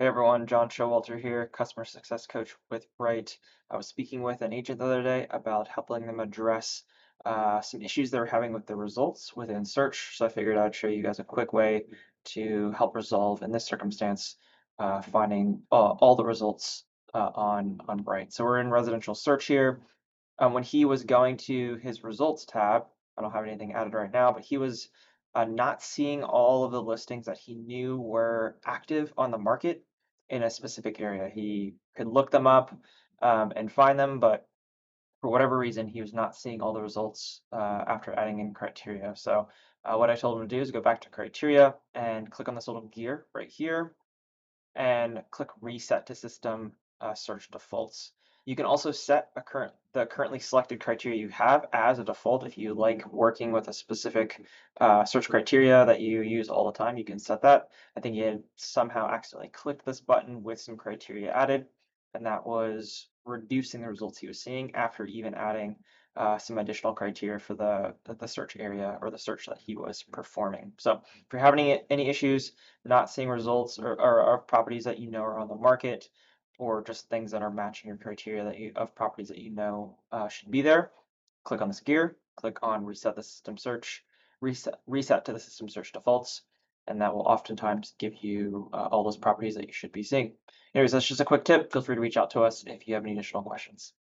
Hey everyone, John Showalter here, customer success coach with Bright. I was speaking with an agent the other day about helping them address some issues they were having with the results within search. So I figured I'd show you guys a quick way to help resolve in this circumstance, finding all the results on Bright. So we're in residential search here. When he was going to his results tab, I don't have anything added right now, but he was not seeing all of the listings that he knew were active on the market in a specific area. He could look them up and find them, but for whatever reason, he was not seeing all the results after adding in criteria. So what I told him to do is go back to criteria and click on this little gear right here and click reset to system search defaults. You can also set the currently selected criteria you have as a default. If you like working with a specific search criteria that you use all the time, you can set that. I think he had somehow accidentally clicked this button with some criteria added, and that was reducing the results he was seeing after even adding some additional criteria for the search area or the search that he was performing. So if you're having any issues not seeing results or properties that you know are on the market, or just things that are matching your criteria of properties that you know should be there, click on this gear, click on reset the system search, reset to the system search defaults, and that will oftentimes give you all those properties that you should be seeing. Anyways, that's just a quick tip. Feel free to reach out to us if you have any additional questions.